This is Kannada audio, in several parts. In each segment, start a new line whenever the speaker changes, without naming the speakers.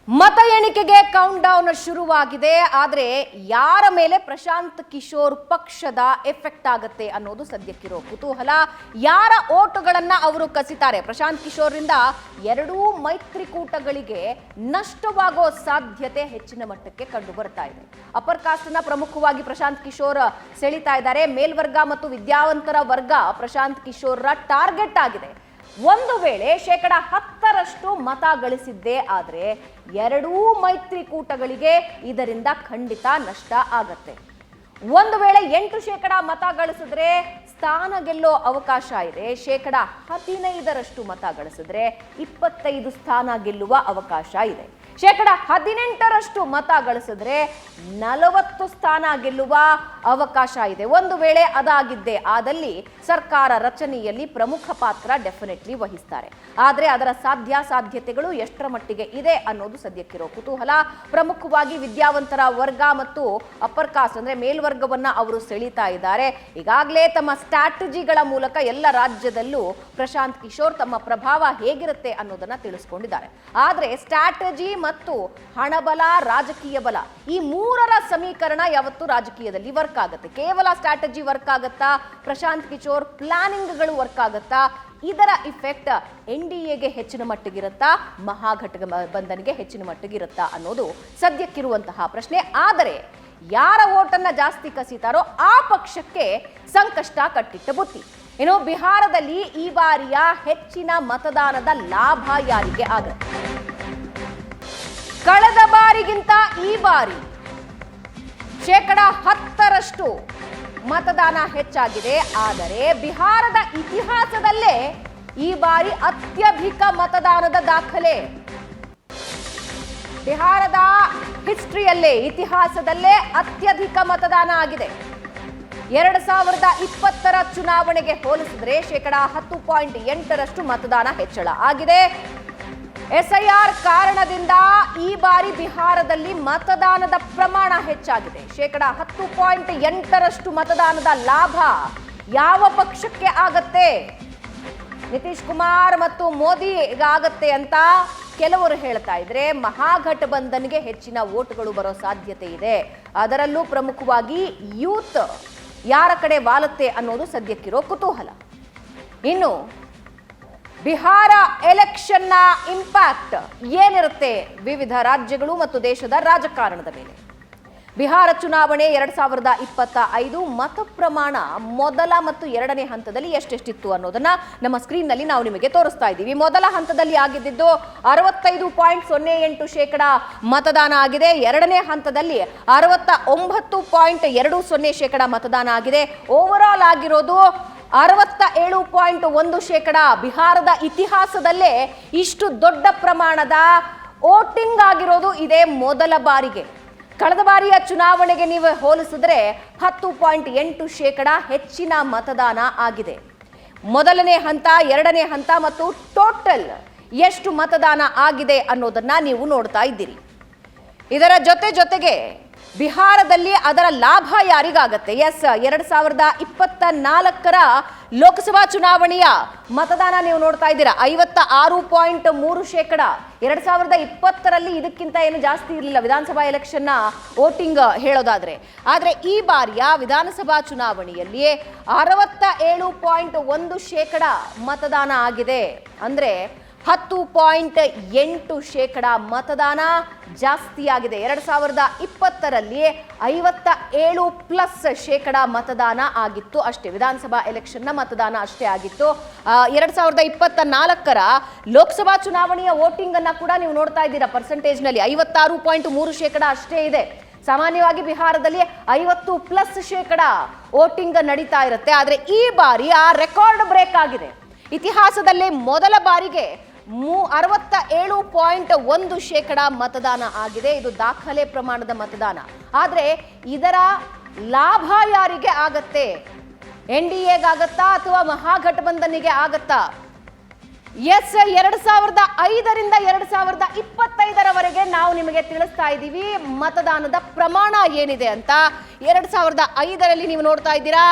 ಮತ ಎಣಿಕೆಗೆ ಕೌಂಟ್ ಡೌನ್ ಶುರುವಾಗಿದೆ. ಆದರೆ ಯಾರ ಮೇಲೆ ಪ್ರಶಾಂತ್ ಕಿಶೋರ್ ಪಕ್ಷದ ಎಫೆಕ್ಟ್ ಆಗುತ್ತೆ ಅನ್ನೋದು ಸದ್ಯಕ್ಕಿರೋ ಕುತೂಹಲ. ಯಾರ ಓಟುಗಳನ್ನ ಅವರು ಕಸಿತಾರೆ? ಪ್ರಶಾಂತ್ ಕಿಶೋರ್ರಿಂದ ಎರಡೂ ಮೈತ್ರಿಕೂಟಗಳಿಗೆ ನಷ್ಟವಾಗೋ ಸಾಧ್ಯತೆ ಹೆಚ್ಚಿನ ಮಟ್ಟಕ್ಕೆ ಕಂಡು ಬರ್ತಾ ಇದೆ. ಅಪರ್ ಕಾಸ್ಟ್ನ ಪ್ರಮುಖವಾಗಿ ಪ್ರಶಾಂತ್ ಕಿಶೋರ್ ಸೆಳಿತಾ ಇದ್ದಾರೆ. ಮೇಲ್ವರ್ಗ ಮತ್ತು ವಿದ್ಯಾವಂತರ ವರ್ಗ ಪ್ರಶಾಂತ್ ಕಿಶೋರ್ರ ಟಾರ್ಗೆಟ್ ಆಗಿದೆ. ಒಂದು ವೇಳೆ 10% ಮತ ಗಳಿಸಿದ್ದೇ ಆದರೆ ಎರಡೂ ಮೈತ್ರಿಕೂಟಗಳಿಗೆ ಇದರಿಂದ ಖಂಡಿತ ನಷ್ಟ ಆಗತ್ತೆ. ಒಂದು ವೇಳೆ 8% ಮತ ಗಳಿಸಿದ್ರೆ ಸ್ಥಾನ ಗೆಲ್ಲೋ ಅವಕಾಶ ಇದೆ. 15% ಮತ ಗಳಿಸಿದ್ರೆ 25 ಸ್ಥಾನ ಗೆಲ್ಲುವ ಅವಕಾಶ ಇದೆ. 18% ಮತ ಗಳಿಸಿದ್ರೆ 40 ಸ್ಥಾನ ಗೆಲ್ಲುವ ಅವಕಾಶ ಇದೆ. ಒಂದು ವೇಳೆ ಅದಾಗಿದ್ದೇ ಆದಲ್ಲಿ ಸರ್ಕಾರ ರಚನೆಯಲ್ಲಿ ಪ್ರಮುಖ ಪಾತ್ರ ಡೆಫಿನೆಟ್ಲಿ ವಹಿಸ್ತಾರೆ. ಆದರೆ ಅದರ ಸಾಧ್ಯತೆಗಳು ಎಷ್ಟರ ಮಟ್ಟಿಗೆ ಇದೆ ಅನ್ನೋದು ಸದ್ಯಕ್ಕಿರೋ ಕುತೂಹಲ. ಪ್ರಮುಖವಾಗಿ ವಿದ್ಯಾವಂತರ ವರ್ಗ ಮತ್ತು ಅಪ್ಪರ್ ಕಾಸ್ಟ್ ಅಂದ್ರೆ ಮೇಲ್ವರ್ಗವನ್ನ ಅವರು ಸೆಳೀತಾ ಇದ್ದಾರೆ. ಈಗಾಗಲೇ ತಮ್ಮ ಸ್ಟ್ರಾಟಜಿಗಳ ಮೂಲಕ ಎಲ್ಲ ರಾಜ್ಯದಲ್ಲೂ ಪ್ರಶಾಂತ್ ಕಿಶೋರ್ ತಮ್ಮ ಪ್ರಭಾವ ಹೇಗಿರುತ್ತೆ ಅನ್ನೋದನ್ನ ತಿಳಿಸ್ಕೊಂಡಿದ್ದಾರೆ. ಆದರೆ ಸ್ಟ್ರಾಟಜಿ ಮತ್ತು ಹಣಬಲ, ರಾಜಕೀಯ ಬಲ, ಈ ಮೂರರ ಸಮೀಕರಣ ಯಾವತ್ತು ರಾಜಕೀಯದಲ್ಲಿ ವರ್ಕ್ ಆಗುತ್ತೆ. ಕೇವಲ ಸ್ಟ್ರಾಟಜಿ ವರ್ಕ್ ಆಗುತ್ತಾ, ಪ್ರಶಾಂತ್ ಕಿಶೋರ್ ಪ್ಲಾನಿಂಗ್ಗಳು ವರ್ಕ್ ಆಗುತ್ತಾ, ಇದರ ಇಫೆಕ್ಟ್ NDAಗೆ ಹೆಚ್ಚಿನ ಮಟ್ಟಿಗಿರುತ್ತಾ, ಮಹಾಗಠಬಂಧನ್ಗೆ ಹೆಚ್ಚಿನ ಮಟ್ಟಿಗಿರುತ್ತಾ ಅನ್ನೋದು ಸದ್ಯಕ್ಕಿರುವಂತಹ ಪ್ರಶ್ನೆ. ಆದರೆ ಯಾರ ಓಟನ್ನ ಜಾಸ್ತಿ ಕಸಿತಾರೋ ಆ ಪಕ್ಷಕ್ಕೆ ಸಂಕಷ್ಟ ಕಟ್ಟಿಟ್ಟ ಬುತ್ತಿ. ಇನ್ನು ಬಿಹಾರದಲ್ಲಿ ಈ ಬಾರಿಯ ಹೆಚ್ಚಿನ ಮತದಾನದ ಲಾಭ ಯಾರಿಗೆ ಆಗುತ್ತೆ? ಕಳೆದ ಬಾರಿಗಿಂತ ಈ ಬಾರಿ 10% ಮತದಾನ ಹೆಚ್ಚಾಗಿದೆ. ಆದರೆ ಬಿಹಾರದ ಇತಿಹಾಸದಲ್ಲೇ ಈ ಬಾರಿ ಅತ್ಯಧಿಕ ಮತದಾನದ ದಾಖಲೆ. ಬಿಹಾರದ ಹಿಸ್ಟ್ರಿಯಲ್ಲೇ, ಇತಿಹಾಸದಲ್ಲೇ ಅತ್ಯಧಿಕ ಮತದಾನ ಆಗಿದೆ. 2020ರ ಚುನಾವಣೆಗೆ ಹೋಲಿಸಿದ್ರೆ 10.8% ಮತದಾನ ಹೆಚ್ಚಳ ಆಗಿದೆ. SIR ಕಾರಣದಿಂದ ಈ ಬಾರಿ ಬಿಹಾರದಲ್ಲಿ ಮತದಾನದ ಪ್ರಮಾಣ ಹೆಚ್ಚಾಗಿದೆ. 10.8% ಮತದಾನದ ಲಾಭ ಯಾವ ಪಕ್ಷಕ್ಕೆ ಆಗತ್ತೆ? ನಿತೀಶ್ ಕುಮಾರ್ ಮತ್ತು ಮೋದಿ ಆಗತ್ತೆ ಅಂತ ಕೆಲವರು ಹೇಳ್ತಾ ಇದ್ರೆ, ಮಹಾಗಠಬಂಧನ್ಗೆ ಹೆಚ್ಚಿನ ವೋಟ್ಗಳು ಬರೋ ಸಾಧ್ಯತೆ ಇದೆ. ಅದರಲ್ಲೂ ಪ್ರಮುಖವಾಗಿ ಯೂತ್ ಯಾರ ಕಡೆ ವಾಲುತ್ತೆ ಅನ್ನೋದು ಸದ್ಯಕ್ಕಿರೋ ಕುತೂಹಲ. ಇನ್ನು ಬಿಹಾರ ಎಲೆಕ್ಷನ್ನ ಇಂಪ್ಯಾಕ್ಟ್ ಏನಿರುತ್ತೆ ವಿವಿಧ ರಾಜ್ಯಗಳು ಮತ್ತು ದೇಶದ ರಾಜಕಾರಣದ ಮೇಲೆ? ಬಿಹಾರ ಚುನಾವಣೆ 2025 ಮತ ಪ್ರಮಾಣ ಮೊದಲ ಮತ್ತು ಎರಡನೇ ಹಂತದಲ್ಲಿ ಎಷ್ಟೆಷ್ಟಿತ್ತು ಅನ್ನೋದನ್ನ ನಮ್ಮ ಸ್ಕ್ರೀನ್ನಲ್ಲಿ ನಾವು ನಿಮಗೆ ತೋರಿಸ್ತಾ ಇದ್ದೀವಿ. ಮೊದಲ ಹಂತದಲ್ಲಿ ಆಗಿದ್ದು 65.08% ಮತದಾನ ಆಗಿದೆ. ಎರಡನೇ ಹಂತದಲ್ಲಿ 69.20% ಮತದಾನ ಆಗಿದೆ. ಓವರ್ ಆಲ್ ಆಗಿರೋದು 67.1%. ಬಿಹಾರದ ಇತಿಹಾಸದಲ್ಲೇ ಇಷ್ಟು ದೊಡ್ಡ ಪ್ರಮಾಣದ ವೋಟಿಂಗ್ ಆಗಿರೋದು ಇದೇ ಮೊದಲ ಬಾರಿಗೆ. ಕಳೆದ ಬಾರಿಯ ಚುನಾವಣೆಗೆ ನೀವು ಹೋಲಿಸಿದ್ರೆ 10.8% ಹೆಚ್ಚಿನ ಮತದಾನ ಆಗಿದೆ. ಮೊದಲನೇ ಹಂತ, ಎರಡನೇ ಹಂತ ಮತ್ತು ಟೋಟಲ್ ಎಷ್ಟು ಮತದಾನ ಆಗಿದೆ ಅನ್ನೋದನ್ನ ನೀವು ನೋಡ್ತಾ ಇದ್ದೀರಿ. ಇದರ ಜೊತೆಗೆ ಬಿಹಾರದಲ್ಲಿ ಅದರ ಲಾಭ ಯಾರಿಗಾಗತ್ತೆ? 2024ರ ಲೋಕಸಭಾ ಚುನಾವಣೆಯ ಮತದಾನ ನೀವು ನೋಡ್ತಾ ಇದ್ದೀರಾ, 56.3%. 2020ರಲ್ಲಿ ಇದಕ್ಕಿಂತ ಏನು ಜಾಸ್ತಿ ಇರಲಿಲ್ಲ ವಿಧಾನಸಭಾ ಎಲೆಕ್ಷನ್ನ ವೋಟಿಂಗ್ ಹೇಳೋದಾದ್ರೆ. ಆದರೆ ಈ ಬಾರಿಯ ವಿಧಾನಸಭಾ ಚುನಾವಣೆಯಲ್ಲಿ 67.1% ಮತದಾನ ಆಗಿದೆ. ಅಂದ್ರೆ 10.8% ಮತದಾನ ಜಾಸ್ತಿ ಆಗಿದೆ. 2020ರಲ್ಲಿ 57+% ಮತದಾನ ಆಗಿತ್ತು ಅಷ್ಟೇ. ವಿಧಾನಸಭಾ ಎಲೆಕ್ಷನ್ನ ಮತದಾನ ಅಷ್ಟೇ ಆಗಿತ್ತು. 2024ರ ಲೋಕಸಭಾ ಚುನಾವಣೆಯ ವೋಟಿಂಗ್ ಅನ್ನ ಕೂಡ ನೀವು ನೋಡ್ತಾ ಇದ್ದೀರಾ. ಪರ್ಸೆಂಟೇಜ್ನಲ್ಲಿ 56.3% ಅಷ್ಟೇ ಇದೆ. ಸಾಮಾನ್ಯವಾಗಿ ಬಿಹಾರದಲ್ಲಿ 50+% ವೋಟಿಂಗ್ ನಡೀತಾ ಇರುತ್ತೆ. ಆದರೆ ಈ ಬಾರಿ ಆ ರೆಕಾರ್ಡ್ ಬ್ರೇಕ್ ಆಗಿದೆ. ಇತಿಹಾಸದಲ್ಲೇ ಮೊದಲ ಬಾರಿಗೆ 67.1% ಮತದಾನ ಆಗಿದೆ. ಇದು ದಾಖಲೆ ಪ್ರಮಾಣದ ಮತದಾನ. ಆದರೆ ಇದರ ಲಾಭ ಯಾರಿಗೆ ಆಗತ್ತೆ? NDAಗಾಗತ್ತಾ ಅಥವಾ ಮಹಾಗಠಬಂಧನ್ಗೆ ಆಗತ್ತಾ? 2005ರಿಂದ 2025ರವರೆಗೆ ನಾವು ನಿಮಗೆ ತಿಳಿಸ್ತಾ ಇದ್ದೀವಿ ಮತದಾನದ ಪ್ರಮಾಣ ಏನಿದೆ ಅಂತ. 2005ರಲ್ಲಿ ನೀವು ನೋಡ್ತಾ ಇದ್ದೀರಾ,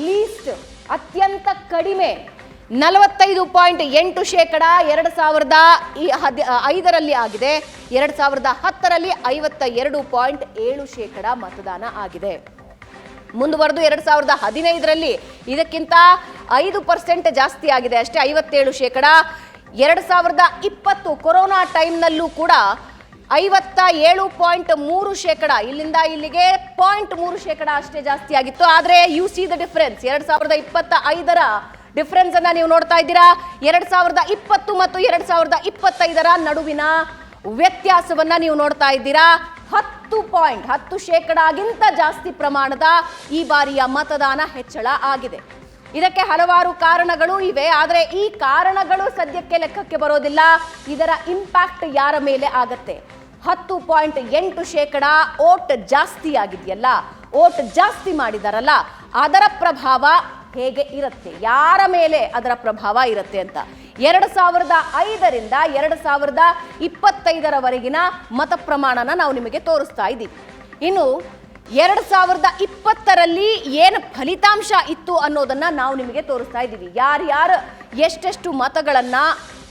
ಲೀಸ್ಟ್ ಅತ್ಯಂತ ಕಡಿಮೆ 45.8% 2005ರಲ್ಲಿ ಆಗಿದೆ. 2010ರಲ್ಲಿ 52.7% ಮತದಾನ ಆಗಿದೆ. ಮುಂದುವರೆದು 2015ರಲ್ಲಿ ಇದಕ್ಕಿಂತ 5% ಜಾಸ್ತಿ ಆಗಿದೆ ಅಷ್ಟೇ, 57%. 2020 ಕೊರೋನಾ ಟೈಮ್ನಲ್ಲೂ ಕೂಡ 57.3%, ಇಲ್ಲಿಂದ ಇಲ್ಲಿಗೆ 0.3% ಅಷ್ಟೇ ಜಾಸ್ತಿ ಆಗಿತ್ತು. ಆದರೆ ಯು ಸಿ ದ ಡಿಫರೆನ್ಸ್, 2025ರ ಡಿಫರೆನ್ಸ್ ಅನ್ನ ನೀವು ನೋಡ್ತಾ ಇದ್ದೀರಾ. 2020 ಮತ್ತು 2025ರ ನಡುವಿನ ವ್ಯತ್ಯಾಸವನ್ನ ನೀವು ನೋಡ್ತಾ ಇದ್ದೀರಾ. 10% ಜಾಸ್ತಿ ಪ್ರಮಾಣದ ಈ ಬಾರಿಯ ಮತದಾನ ಹೆಚ್ಚಳ ಆಗಿದೆ. ಇದಕ್ಕೆ ಹಲವಾರು ಕಾರಣಗಳು ಇವೆ, ಆದರೆ ಈ ಕಾರಣಗಳು ಸದ್ಯಕ್ಕೆ ಲೆಕ್ಕಕ್ಕೆ ಬರೋದಿಲ್ಲ. ಇದರ ಇಂಪ್ಯಾಕ್ಟ್ ಯಾರ ಮೇಲೆ ಆಗತ್ತೆ? 10.8% ಓಟ್ ಜಾಸ್ತಿ ಆಗಿದೆಯಲ್ಲ, ಓಟ್ ಜಾಸ್ತಿ ಮಾಡಿದಾರಲ್ಲ, ಅದರ ಪ್ರಭಾವ ಹೇಗೆ ಇರುತ್ತೆ, ಯಾರ ಮೇಲೆ ಅದರ ಪ್ರಭಾವ ಇರುತ್ತೆ ಅಂತ 2005ರಿಂದ 2025ರವರೆಗಿನ ಮತ ಪ್ರಮಾಣನ ನಾವು ನಿಮಗೆ ತೋರಿಸ್ತಾ ಇದ್ದೀವಿ. ಇನ್ನು 2020ರಲ್ಲಿ ಏನು ಫಲಿತಾಂಶ ಇತ್ತು ಅನ್ನೋದನ್ನ ನಾವು ನಿಮಗೆ ತೋರಿಸ್ತಾ ಇದ್ದೀವಿ. ಯಾರ್ಯಾರು ಎಷ್ಟೆಷ್ಟು ಮತಗಳನ್ನ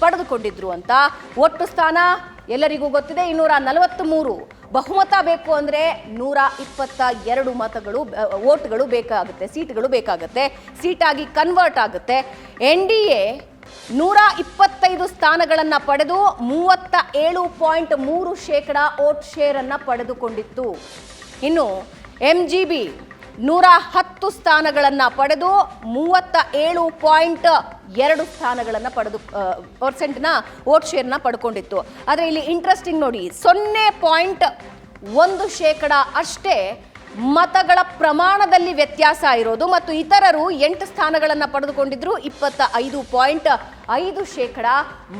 ಪಡೆದುಕೊಂಡಿದ್ರು ಅಂತ. ಒಟ್ಟು ಸ್ಥಾನ ಎಲ್ಲರಿಗೂ ಗೊತ್ತಿದೆ, 243. ಬಹುಮತ ಬೇಕು ಅಂದರೆ 122 ಮತಗಳು, ವೋಟ್ಗಳು ಬೇಕಾಗುತ್ತೆ, ಸೀಟ್ಗಳು ಬೇಕಾಗುತ್ತೆ, ಸೀಟಾಗಿ ಕನ್ವರ್ಟ್ ಆಗುತ್ತೆ. NDA 125 ಸ್ಥಾನಗಳನ್ನು ಪಡೆದು 37.3% ವೋಟ್ ಶೇರ್ ಅನ್ನ ಪಡೆದುಕೊಂಡಿತ್ತು. ಇನ್ನು MGB 110 ಸ್ಥಾನಗಳನ್ನು ಪಡೆದು 37.2 ಸ್ಥಾನಗಳನ್ನು ಪಡೆದು ಪರ್ಸೆಂಟ್ನ ವೋಟ್ ಶೇರ್ನ ಪಡ್ಕೊಂಡಿತ್ತು. ಆದರೆ ಇಲ್ಲಿ ಇಂಟ್ರೆಸ್ಟಿಂಗ್ ನೋಡಿ, 0.1% ಅಷ್ಟೇ ಮತಗಳ ಪ್ರಮಾಣದಲ್ಲಿ ವ್ಯತ್ಯಾಸ ಇರೋದು. ಮತ್ತು ಇತರರು 8 ಸ್ಥಾನಗಳನ್ನು ಪಡೆದುಕೊಂಡಿದ್ರು, 25.5%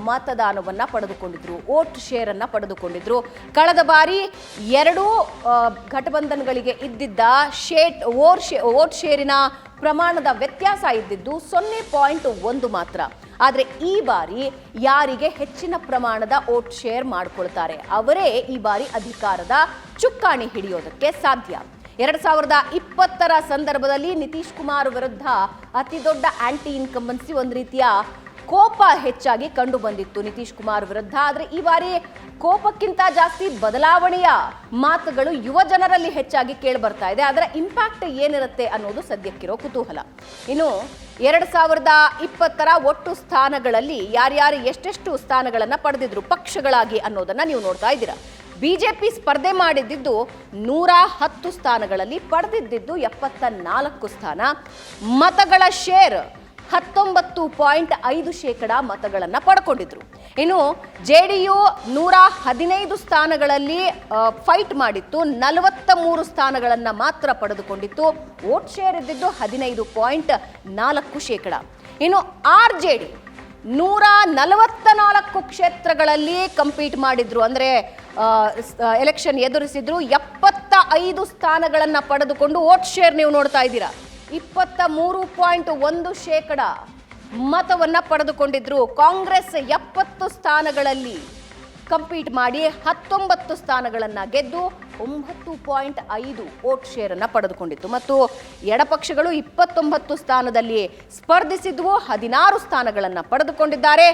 ಮತದಾನವನ್ನು ಪಡೆದುಕೊಂಡಿದ್ರು, ವೋಟ್ ಶೇರ್ ಅನ್ನ ಪಡೆದುಕೊಂಡಿದ್ರು. ಕಳೆದ ಬಾರಿ 2 ಘಟಬಂಧನ್ಗಳಿಗೆ ಇದ್ದಿದ್ದ ವೋಟ್ ಶೇರಿನ ಪ್ರಮಾಣದ ವ್ಯತ್ಯಾಸ ಇದ್ದಿದ್ದು 0.1 ಮಾತ್ರ. ಆದರೆ ಈ ಬಾರಿ ಯಾರಿಗೆ ಹೆಚ್ಚಿನ ಪ್ರಮಾಣದ ವೋಟ್ ಶೇರ್ ಮಾಡಿಕೊಳ್ತಾರೆ ಅವರೇ ಈ ಬಾರಿ ಅಧಿಕಾರದ ಚುಕ್ಕಾಣಿ ಹಿಡಿಯೋದಕ್ಕೆ ಸಾಧ್ಯ. 2020ರ ಸಂದರ್ಭದಲ್ಲಿ ನಿತೀಶ್ ಕುಮಾರ್ ವಿರುದ್ಧ ಅತಿ ದೊಡ್ಡ ಆಂಟಿ ಇನ್ಕಂಬನ್ಸಿ, ಒಂದು ರೀತಿಯ ಕೋಪ ಹೆಚ್ಚಾಗಿ ಕಂಡು ಬಂದಿತ್ತು ನಿತೀಶ್ ಕುಮಾರ್ ವಿರುದ್ಧ. ಆದರೆ ಈ ಬಾರಿ ಕೋಪಕ್ಕಿಂತ ಜಾಸ್ತಿ ಬದಲಾವಣೆಯ ಮಾತುಗಳು ಯುವ ಜನರಲ್ಲಿ ಹೆಚ್ಚಾಗಿ ಕೇಳಿ ಬರ್ತಾ ಇದೆ. ಅದರ ಇಂಪ್ಯಾಕ್ಟ್ ಏನಿರುತ್ತೆ ಅನ್ನೋದು ಸದ್ಯಕ್ಕಿರೋ ಕುತೂಹಲ. ಇನ್ನು 2020ರ ಒಟ್ಟು ಸ್ಥಾನಗಳಲ್ಲಿ ಯಾರ್ಯಾರು ಎಷ್ಟೆಷ್ಟು ಸ್ಥಾನಗಳನ್ನು ಪಡೆದಿದ್ರು ಪಕ್ಷಗಳಾಗಿ ಅನ್ನೋದನ್ನ ನೀವು ನೋಡ್ತಾ ಇದ್ದೀರಾ. ಬಿಜೆಪಿ ಸ್ಪರ್ಧೆ ಮಾಡಿದ್ದು 110 ಸ್ಥಾನಗಳಲ್ಲಿ, ಪಡೆದಿದ್ದು 74 ಸ್ಥಾನ. ಮತಗಳ ಶೇರ್ 19.5% ಮತಗಳನ್ನು ಪಡ್ಕೊಂಡಿದ್ರು. ಇನ್ನು JDU 115 ಸ್ಥಾನಗಳಲ್ಲಿ ಫೈಟ್ ಮಾಡಿತ್ತು, 43 ಸ್ಥಾನಗಳನ್ನು ಮಾತ್ರ ಪಡೆದುಕೊಂಡಿತ್ತು. ವೋಟ್ ಶೇರ್ ಇದ್ದಿದ್ದು 15.4%. ಇನ್ನು RJD 144 ಕ್ಷೇತ್ರಗಳಲ್ಲಿ ಕಂಪೀಟ್ ಮಾಡಿದ್ರು, ಅಂದರೆ ಎಲೆಕ್ಷನ್ ಎದುರಿಸಿದ್ರು. 75 ಸ್ಥಾನಗಳನ್ನು ಪಡೆದುಕೊಂಡು ವೋಟ್ ಶೇರ್ ನೀವು ನೋಡ್ತಾ ಇದ್ದೀರಾ, 23.1% ಮತವನ್ನು ಪಡೆದುಕೊಂಡಿದ್ರು. ಕಾಂಗ್ರೆಸ್ 70 ಸ್ಥಾನಗಳಲ್ಲಿ ಕಂಪೀಟ್ ಮಾಡಿ 19 ಸ್ಥಾನಗಳನ್ನು ಗೆದ್ದು 9.5 ವೋಟ್ ಶೇರ್ ಅನ್ನು ಪಡೆದುಕೊಂಡಿತ್ತು. ಮತ್ತು ಎಡಪಕ್ಷಗಳು 29 ಸ್ಥಾನದಲ್ಲಿ ಸ್ಪರ್ಧಿಸಿದ್ವು, 16 ಸ್ಥಾನಗಳನ್ನು ಪಡೆದುಕೊಂಡಿದ್ದಾರೆ,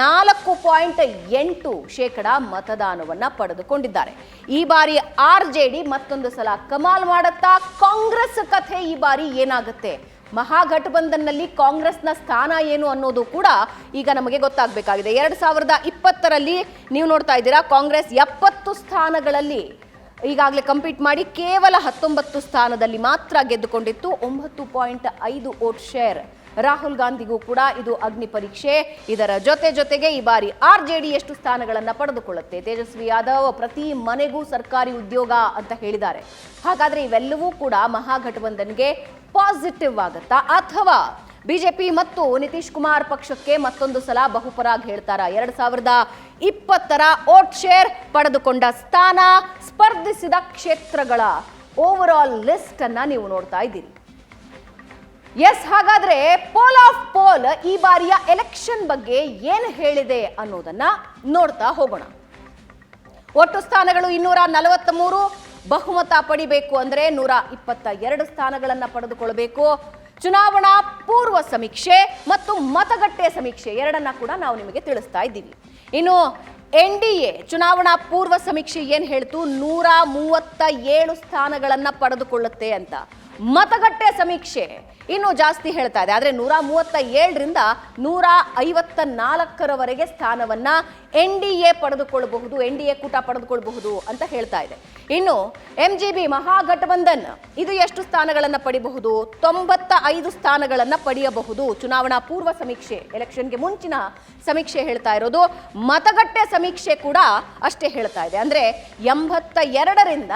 4.8% ಮತದಾನವನ್ನು ಪಡೆದುಕೊಂಡಿದ್ದಾರೆ. ಈ ಬಾರಿ RJD ಮತ್ತೊಂದು ಸಲ ಕಮಾಲ್ ಮಾಡುತ್ತಾ? ಕಾಂಗ್ರೆಸ್ ಕಥೆ ಈ ಬಾರಿ ಏನಾಗುತ್ತೆ? ಮಹಾಗಠಬಂಧನ್ನಲ್ಲಿ ಕಾಂಗ್ರೆಸ್ನ ಸ್ಥಾನ ಏನು ಅನ್ನೋದು ಕೂಡ ಈಗ ನಮಗೆ ಗೊತ್ತಾಗಬೇಕಾಗಿದೆ. 2020ರಲ್ಲಿ ನೀವು ನೋಡ್ತಾ ಇದ್ದೀರಾ, ಕಾಂಗ್ರೆಸ್ 70 ಸ್ಥಾನಗಳಲ್ಲಿ ಈಗಾಗಲೇ ಕಂಪೀಟ್ ಮಾಡಿ ಕೇವಲ 19 ಸ್ಥಾನದಲ್ಲಿ ಮಾತ್ರ ಗೆದ್ದುಕೊಂಡಿತ್ತು, 9.5 ವೋಟ್ ಶೇರ್. ರಾಹುಲ್ ಗಾಂಧಿಗೂ ಕೂಡ ಇದು ಅಗ್ನಿ ಪರೀಕ್ಷೆ. ಇದರ ಜೊತೆಗೆ ಈ ಬಾರಿ RJD ಎಷ್ಟು ಸ್ಥಾನಗಳನ್ನು ಪಡೆದುಕೊಳ್ಳುತ್ತೆ? ತೇಜಸ್ವಿ ಯಾದವ್ ಪ್ರತಿ ಮನೆಗೂ ಸರ್ಕಾರಿ ಉದ್ಯೋಗ ಅಂತ ಹೇಳಿದ್ದಾರೆ. ಹಾಗಾದ್ರೆ ಇವೆಲ್ಲವೂ ಕೂಡ ಮಹಾಗಠಬಂಧನ್ಗೆ ಪಾಸಿಟಿವ್ ಆಗುತ್ತಾ, ಅಥವಾ ಬಿಜೆಪಿ ಮತ್ತು ನಿತೀಶ್ ಕುಮಾರ್ ಪಕ್ಷಕ್ಕೆ ಮತ್ತೊಂದು ಸಲ ಬಹುಪರಾಗ್ ಹೇಳ್ತಾರ? 2020ರ ವೋಟ್ ಶೇರ್, ಪಡೆದುಕೊಂಡ ಸ್ಥಾನ, ಸ್ಪರ್ಧಿಸಿದ ಕ್ಷೇತ್ರಗಳ ಓವರ್ ಆಲ್ ಲಿಸ್ಟ್ ಅನ್ನ ನೀವು ನೋಡ್ತಾ ಇದ್ದೀರಿ. ಎಸ್, ಹಾಗಾದ್ರೆ ಪೋಲ್ ಆಫ್ ಪೋಲ್ ಈ ಬಾರಿಯ ಎಲೆಕ್ಷನ್ ಬಗ್ಗೆ ಏನು ಹೇಳಿದೆ ಅನ್ನೋದನ್ನ ನೋಡ್ತಾ ಹೋಗೋಣ. ಒಟ್ಟು ಸ್ಥಾನಗಳು 243. ಬಹುಮತ ಪಡಿಬೇಕು ಅಂದ್ರೆ 122 ಸ್ಥಾನಗಳನ್ನು ಪಡೆದುಕೊಳ್ಳಬೇಕು. ಚುನಾವಣಾ ಪೂರ್ವ ಸಮೀಕ್ಷೆ ಮತ್ತು ಮತಗಟ್ಟೆ ಸಮೀಕ್ಷೆ ಎರಡನ್ನ ಕೂಡ ನಾವು ನಿಮಗೆ ತಿಳಿಸ್ತಾ ಇದ್ದೀವಿ. ಇನ್ನು NDA ಚುನಾವಣಾ ಪೂರ್ವ ಸಮೀಕ್ಷೆ ಏನ್ ಹೇಳ್ತು, 137 ಸ್ಥಾನಗಳನ್ನ ಪಡೆದುಕೊಳ್ಳುತ್ತೆ ಅಂತ. ಮತಗಟ್ಟೆ ಸಮೀಕ್ಷೆ ಇನ್ನೂ ಜಾಸ್ತಿ ಹೇಳ್ತಾ ಇದೆ. ಆದರೆ 137ರಿಂದ 154ರವರೆಗೆ ಸ್ಥಾನವನ್ನ NDA ಪಡೆದುಕೊಳ್ಳಬಹುದು, NDA ಕೂಟ ಪಡೆದುಕೊಳ್ಳಬಹುದು ಅಂತ ಹೇಳ್ತಾ ಇದೆ. ಇನ್ನು MGB ಮಹಾಗಠಬಂಧನ್ ಇದು ಎಷ್ಟು ಸ್ಥಾನಗಳನ್ನ ಪಡಿಬಹುದು? 95 ಸ್ಥಾನಗಳನ್ನ ಪಡೆಯಬಹುದು. ಚುನಾವಣಾ ಪೂರ್ವ ಸಮೀಕ್ಷೆ, ಎಲೆಕ್ಷನ್ಗೆ ಮುಂಚಿನ ಸಮೀಕ್ಷೆ ಹೇಳ್ತಾ ಇರೋದು. ಮತಗಟ್ಟೆ ಸಮೀಕ್ಷೆ ಕೂಡ ಅಷ್ಟೇ ಹೇಳ್ತಾ ಇದೆ. ಅಂದ್ರೆ 82ರಿಂದ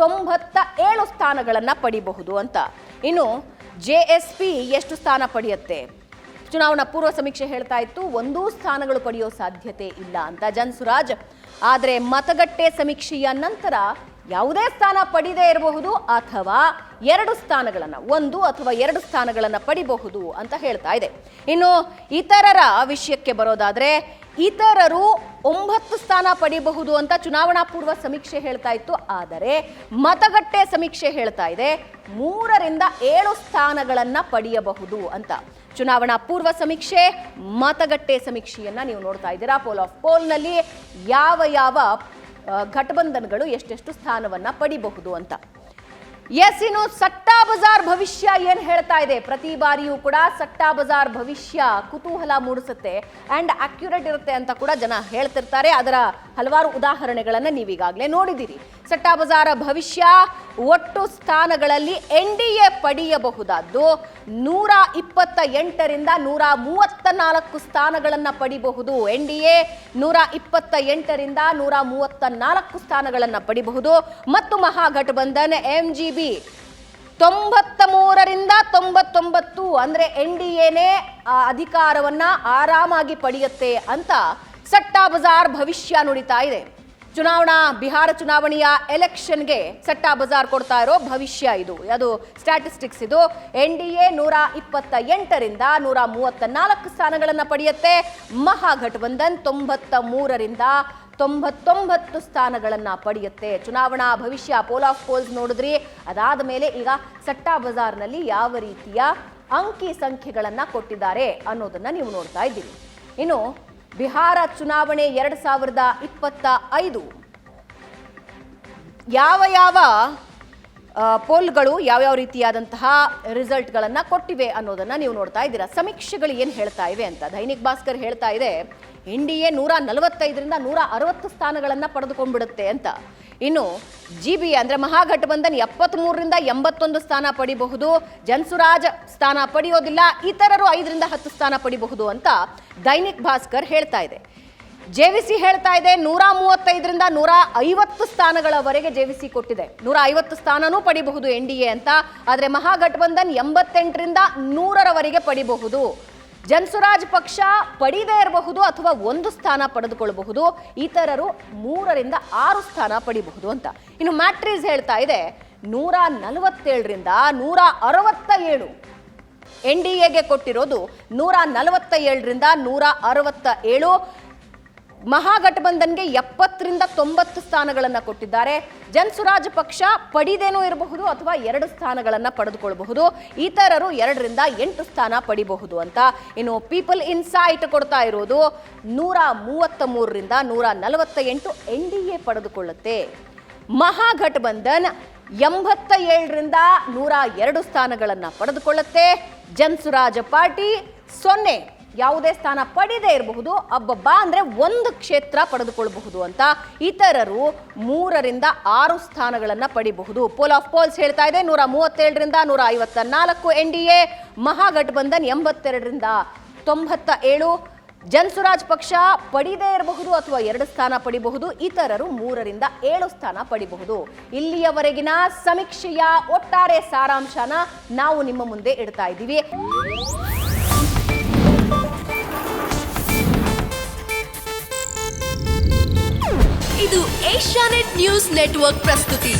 97 ಸ್ಥಾನಗಳನ್ನ ಪಡಿಬಹುದು ಅಂತ. ಇನ್ನು JSP ಎಷ್ಟು ಸ್ಥಾನ ಪಡೆಯುತ್ತೆ? ಚುನಾವಣಾ ಪೂರ್ವ ಸಮೀಕ್ಷೆ ಹೇಳ್ತಾ ಇತ್ತು 1 ಸ್ಥಾನಗಳು ಪಡೆಯೋ ಸಾಧ್ಯತೆ ಇಲ್ಲ ಅಂತ ಜನ್ಸುರಾಜ್. ಆದರೆ ಮತಗಟ್ಟೆ ಸಮೀಕ್ಷೆಯ ನಂತರ ಯಾವುದೇ ಸ್ಥಾನ ಪಡೆಯದೇ ಇರಬಹುದು ಅಥವಾ 2 ಸ್ಥಾನಗಳನ್ನ 1 ಅಥವಾ 2 ಸ್ಥಾನಗಳನ್ನ ಪಡಿಬಹುದು ಅಂತ ಹೇಳ್ತಾ ಇದೆ. ಇನ್ನು ಇತರರ ವಿಷಯಕ್ಕೆ ಬರೋದಾದ್ರೆ ಇತರರು 9 ಸ್ಥಾನ ಪಡಿಬಹುದು ಅಂತ ಚುನಾವಣಾ ಪೂರ್ವ ಸಮೀಕ್ಷೆ ಹೇಳ್ತಾ ಇತ್ತು. ಆದರೆ ಮತಗಟ್ಟೆ ಸಮೀಕ್ಷೆ ಹೇಳ್ತಾ ಇದೆ 3ರಿಂದ 7 ಸ್ಥಾನಗಳನ್ನ ಪಡೆಯಬಹುದು ಅಂತ. ಚುನಾವಣಾ ಪೂರ್ವ ಸಮೀಕ್ಷೆ, ಮತಗಟ್ಟೆ ಸಮೀಕ್ಷೆಯನ್ನ ನೀವು ನೋಡ್ತಾ ಇದ್ದೀರಾ. ಪೋಲ್ ಆಫ್ ಪೋಲ್ನಲ್ಲಿ ಯಾವ ಯಾವ ಘಟಬಂಧನ್ಗಳು ಎಷ್ಟೆಷ್ಟು ಸ್ಥಾನವನ್ನ ಪಡಿಬಹುದು ಅಂತ. ಎಸ್, ಇನ್ನು ಸಟ್ಟಾ ಬಜಾರ್ ಭವಿಷ್ಯ ಏನ್ ಹೇಳ್ತಾ ಇದೆ? ಪ್ರತಿ ಬಾರಿಯೂ ಕೂಡ ಸಟ್ಟಾ ಬಜಾರ್ ಭವಿಷ್ಯ ಕುತೂಹಲ ಮೂಡಿಸುತ್ತೆ ಅಂಡ್ ಅಕ್ಯುರೇಟ್ ಇರುತ್ತೆ ಅಂತ ಕೂಡ ಜನ ಹೇಳ್ತಿರ್ತಾರೆ. ಅದರ ಹಲವಾರು ಉದಾಹರಣೆಗಳನ್ನ ನೀವೀಗಾಗಲೇ ನೋಡಿದ್ದೀರಿ. ಸಟ್ಟಾ ಬಜಾರ ಭವಿಷ್ಯ ಒಟ್ಟು ಸ್ಥಾನಗಳಲ್ಲಿ NDA ಪಡೆಯಬಹುದಾದ್ದು 128ರಿಂದ 134 ಸ್ಥಾನಗಳನ್ನ ಪಡಿಬಹುದು. NDA 128ರಿಂದ 134 ಸ್ಥಾನಗಳನ್ನ ಪಡಿಬಹುದು. ಮತ್ತು ಮಹಾಗಠಬಂಧನ್ MGB 93ರಿಂದ 99 ಅಂದ್ರೆ NDAನೇ ಅಧಿಕಾರವನ್ನ ಆರಾಮಾಗಿ ಪಡೆಯುತ್ತೆ ಅಂತ ಸಟ್ಟಾ ಬಜಾರ್ ಭವಿಷ್ಯ ನುಡಿತಾ ಇದೆ. ಬಿಹಾರ ಚುನಾವಣೆಯ ಎಲೆಕ್ಷನ್ಗೆ ಸಟ್ಟಾ ಬಜಾರ್ ಕೊಡ್ತಾ ಇರೋ ಭವಿಷ್ಯ ಇದು, ಅದು ಸ್ಟ್ಯಾಟಿಸ್ಟಿಕ್ಸ್ ಇದು. NDA 128ರಿಂದ 134 ಸ್ಥಾನಗಳನ್ನ ಪಡೆಯುತ್ತೆ. ಮಹಾಗಠಬಂಧನ್ 93ರಿಂದ 99 ಸ್ಥಾನಗಳನ್ನ ಪಡೆಯುತ್ತೆ. ಚುನಾವಣಾ ಭವಿಷ್ಯ ಪೋಲ್ ಆಫ್ ಪೋಲ್ಸ್ ನೋಡಿದ್ರಿ. ಅದಾದ ಮೇಲೆ ಈಗ ಸಟ್ಟಾ ಬಜಾರ್ನಲ್ಲಿ ಯಾವ ರೀತಿಯ ಅಂಕಿ ಸಂಖ್ಯೆಗಳನ್ನ ಕೊಟ್ಟಿದ್ದಾರೆ ಅನ್ನೋದನ್ನ ನೀವು ನೋಡ್ತಾ ಇದ್ದೀರಿ. ಇನ್ನು ಬಿಹಾರ ಚುನಾವಣೆ 2025 ಯಾವ ಯಾವ ಪೋಲ್ಗಳು ಯಾವ್ಯಾವ ರೀತಿಯಾದಂತಹ ರಿಸಲ್ಟ್ಗಳನ್ನು ಕೊಟ್ಟಿವೆ ಅನ್ನೋದನ್ನ ನೀವು ನೋಡ್ತಾ ಇದ್ದೀರಾ. ಸಮೀಕ್ಷೆಗಳು ಏನು ಹೇಳ್ತಾ ಇವೆ ಅಂತ ದೈನಿಕ್ ಭಾಸ್ಕರ್ ಹೇಳ್ತಾ ಇದೆ NDA 145ರಿಂದ 160 ಸ್ಥಾನಗಳನ್ನು ಪಡೆದುಕೊಂಡ್ಬಿಡುತ್ತೆ ಅಂತ. ಇನ್ನು GB ಅಂದ್ರೆ ಮಹಾಗಠಬಂಧನ್ 73ರಿಂದ 81 ಸ್ಥಾನ ಪಡಿಬಹುದು. ಜನ್ಸುರಾಜ್ ಸ್ಥಾನ ಪಡೆಯೋದಿಲ್ಲ. ಇತರರು 5ರಿಂದ 10 ಸ್ಥಾನ ಪಡಿಬಹುದು ಅಂತ ದೈನಿಕ್ ಭಾಸ್ಕರ್ ಹೇಳ್ತಾ ಇದೆ. JVC ಹೇಳ್ತಾ ಇದೆ 135ರಿಂದ 150 ಸ್ಥಾನಗಳವರೆಗೆ JVC ಕೊಟ್ಟಿದೆ. 150 ಸ್ಥಾನನೂ ಪಡಿಬಹುದು NDA ಅಂತ. ಆದರೆ ಮಹಾಗಠಬಂಧನ್ 88ರಿಂದ 100ರವರೆಗೆ ಪಡಿಬಹುದು. ಜನ್ಸುರಾಜ್ ಪಕ್ಷ ಪಡೆಯದೇ ಇರಬಹುದು ಅಥವಾ 1 ಸ್ಥಾನ ಪಡೆದುಕೊಳ್ಳಬಹುದು. ಇತರರು 3ರಿಂದ 6 ಸ್ಥಾನ ಪಡಿಬಹುದು ಅಂತ. ಇನ್ನು ಮ್ಯಾಟ್ರಿಸ್ ಹೇಳ್ತಾ ಇದೆ 147ರಿಂದ 167 NDAಗೆ ಕೊಟ್ಟಿರೋದು 147ರಿಂದ 167. ಮಹಾಗಠಬಂಧನ್ಗೆ 70ರಿಂದ 90 ಸ್ಥಾನಗಳನ್ನು ಕೊಟ್ಟಿದ್ದಾರೆ. ಜನ್ಸುರಾಜ್ ಪಕ್ಷ ಪಡಿದೇನೂ ಇರಬಹುದು ಅಥವಾ 2 ಸ್ಥಾನಗಳನ್ನು ಪಡೆದುಕೊಳ್ಳಬಹುದು. ಇತರರು 2ರಿಂದ 8 ಸ್ಥಾನ ಪಡಿಬಹುದು ಅಂತ. ಇನ್ನು ಪೀಪಲ್ ಇನ್ಸೈಟ್ ಕೊಡ್ತಾ ಇರೋದು 133ರಿಂದ 148 NDA ಪಡೆದುಕೊಳ್ಳುತ್ತೆ. ಮಹಾಗಠಬಂಧನ್ 87ರಿಂದ 102 ಸ್ಥಾನಗಳನ್ನು ಪಡೆದುಕೊಳ್ಳುತ್ತೆ. ಜನ್ಸುರಾಜ್ ಪಾರ್ಟಿ 0 ಯಾವುದೇ ಸ್ಥಾನ ಪಡೆಯದೇ ಇರಬಹುದು. ಅಬ್ಬಬ್ಬಾ ಅಂದ್ರೆ 1 ಕ್ಷೇತ್ರ ಪಡೆದುಕೊಳ್ಳಬಹುದು ಅಂತ. ಇತರರು 3ರಿಂದ 6 ಸ್ಥಾನಗಳನ್ನ ಪಡಿಬಹುದು. ಪೋಲ್ ಆಫ್ ಪೋಲ್ಸ್ ಹೇಳ್ತಾ ಇದೆ 137ರಿಂದ 154 NDA, ಮಹಾಗಠಬಂಧನ್ 82ರಿಂದ 97. ಜನ್ಸುರಾಜ್ ಪಕ್ಷ ಪಡೆಯದೇ ಇರಬಹುದು ಅಥವಾ 2 ಸ್ಥಾನ ಪಡಿಬಹುದು. ಇತರರು 3ರಿಂದ 7 ಸ್ಥಾನ ಪಡಿಬಹುದು. ಇಲ್ಲಿಯವರೆಗಿನ ಸಮೀಕ್ಷೆಯ ಒಟ್ಟಾರೆ ಸಾರಾಂಶನ ನಾವು ನಿಮ್ಮ ಮುಂದೆ ಇಡ್ತಾ ಇದ್ದೀವಿ.
ಇದು ಏಷ್ಯಾನೆಟ್ ನ್ಯೂಸ್ ನೆಟ್ವರ್ಕ್ ಪ್ರಸ್ತುತಿ.